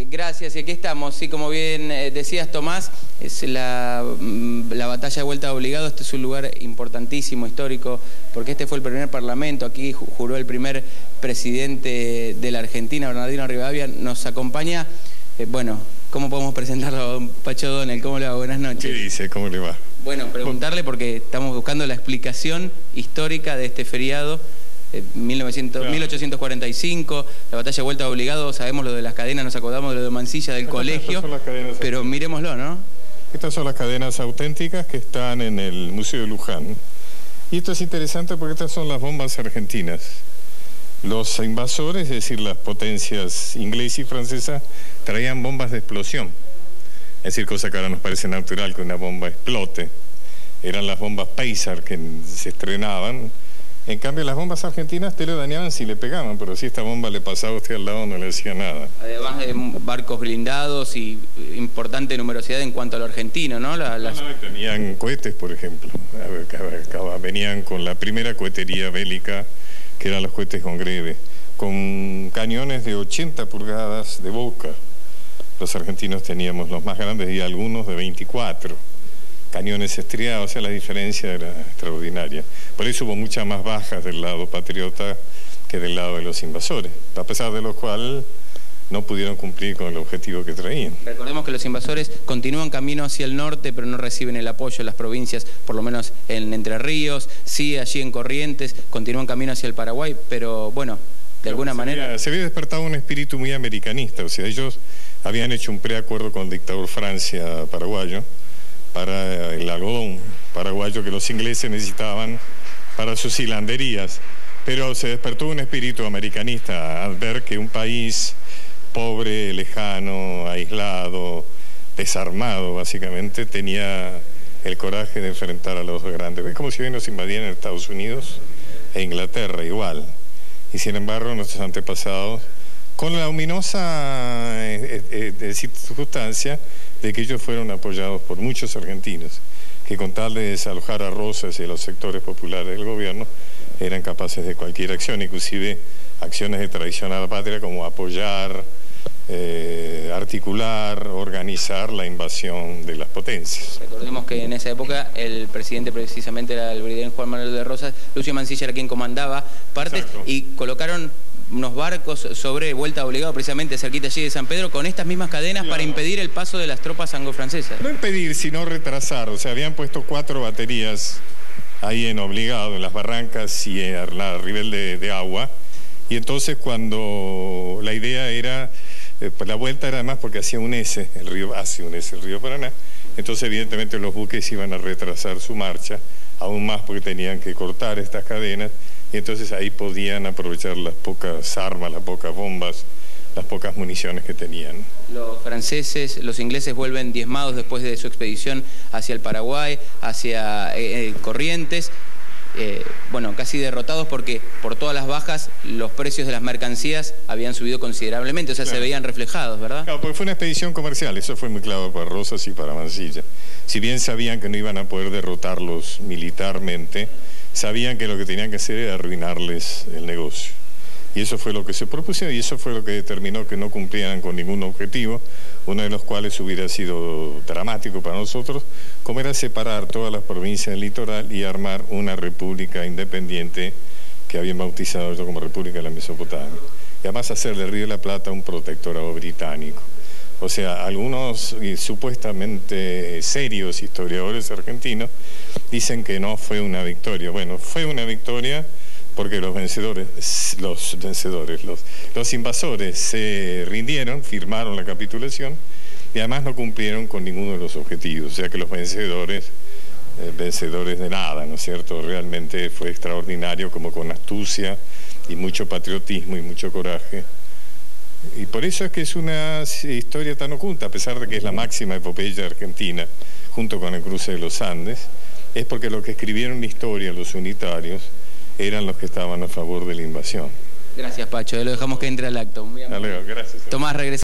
Gracias, y aquí estamos. Sí, como bien decías, Tomás, es la batalla de vuelta obligado. Este es un lugar importantísimo, histórico, porque este fue el primer parlamento. Aquí juró el primer presidente de la Argentina, Bernardino Rivadavia. Nos acompaña, bueno, ¿cómo podemos presentarlo, don Pacho Donel? ¿Cómo le va? Buenas noches. ¿Qué dice? ¿Cómo le va? Bueno, preguntarle porque estamos buscando la explicación histórica de este feriado. 1845, la batalla de vuelta obligado, sabemos lo de las cadenas, nos acordamos de lo de Mansilla, del colegio, pero miremoslo, ¿no? Estas son las cadenas auténticas que están en el Museo de Luján. Y esto es interesante porque estas son las bombas argentinas. Los invasores, es decir, las potencias inglesa y francesa, traían bombas de explosión. Es decir, cosa que ahora nos parece natural que una bomba explote. Eran las bombas Paysar que se estrenaban. En cambio, las bombas argentinas te lo dañaban si le pegaban, pero si esta bomba le pasaba a usted al lado no le hacía nada. Además de barcos blindados y importante numerosidad en cuanto a lo argentino, ¿no? Tenían cohetes, por ejemplo. Venían con la primera cohetería bélica, que eran los cohetes con greve, con cañones de 80 pulgadas de boca. Los argentinos teníamos los más grandes y algunos de 24. Cañones estriados, o sea, la diferencia era extraordinaria. Por eso hubo muchas más bajas del lado patriota que del lado de los invasores, a pesar de lo cual no pudieron cumplir con el objetivo que traían. Recordemos que los invasores continúan camino hacia el norte, pero no reciben el apoyo de las provincias, por lo menos en Entre Ríos, sí, allí en Corrientes, continúan camino hacia el Paraguay, pero bueno, de alguna manera... Se había despertado un espíritu muy americanista, o sea, ellos habían hecho un preacuerdo con el dictador Francia paraguayo, para el algodón paraguayo que los ingleses necesitaban para sus hilanderías, pero se despertó un espíritu americanista al ver que un país pobre, lejano, aislado, desarmado básicamente, tenía el coraje de enfrentar a los grandes. Es como si hoy nos invadieran Estados Unidos e Inglaterra igual, y sin embargo nuestros antepasados, con la ominosa circunstancia de que ellos fueron apoyados por muchos argentinos, que con tal de desalojar a Rosas y a los sectores populares del gobierno, eran capaces de cualquier acción, inclusive acciones de traición a la patria como apoyar, articular, organizar la invasión de las potencias. Recordemos que en esa época el presidente precisamente era el brigadier Juan Manuel de Rosas, Lucio Mansilla era quien comandaba partes. Exacto. Y colocaron unos barcos sobre vuelta obligado precisamente cerquita allí de San Pedro con estas mismas cadenas, claro, para impedir el paso de las tropas anglo-francesas. No impedir, sino retrasar, o sea, habían puesto 4 baterías ahí en Obligado, en las barrancas y en la nivel de agua, y entonces cuando la idea era, la vuelta era además porque hacía un S, el río Paraná, entonces evidentemente los buques iban a retrasar su marcha, aún más porque tenían que cortar estas cadenas, y entonces ahí podían aprovechar las pocas armas, las pocas bombas, las pocas municiones que tenían. Los franceses, los ingleses vuelven diezmados después de su expedición hacia el Paraguay, hacia Corrientes, bueno, casi derrotados porque por todas las bajas los precios de las mercancías habían subido considerablemente, o sea, claro, se veían reflejados, ¿verdad? Claro, porque fue una expedición comercial, eso fue muy claro para Rosas y para Mansilla. Si bien sabían que no iban a poder derrotarlos militarmente, sabían que lo que tenían que hacer era arruinarles el negocio. Y eso fue lo que se propuso y eso fue lo que determinó que no cumplieran con ningún objetivo, uno de los cuales hubiera sido dramático para nosotros, como era separar todas las provincias del litoral y armar una república independiente que habían bautizado ellos como República de la Mesopotamia. Y además hacer del Río de la Plata un protectorado británico. O sea, algunos supuestamente serios historiadores argentinos dicen que no fue una victoria. Bueno, fue una victoria porque los invasores se rindieron, firmaron la capitulación y además no cumplieron con ninguno de los objetivos. O sea que los vencedores de nada, ¿no es cierto? Realmente fue extraordinario, como con astucia y mucho patriotismo y mucho coraje. Y por eso es que es una historia tan oculta, a pesar de que es la máxima epopeya argentina, junto con el cruce de los Andes, es porque lo que escribieron la historia los unitarios eran los que estaban a favor de la invasión. Gracias, Pacho, lo dejamos que entre al acto. Muy amable. Gracias. Tomás, regresa.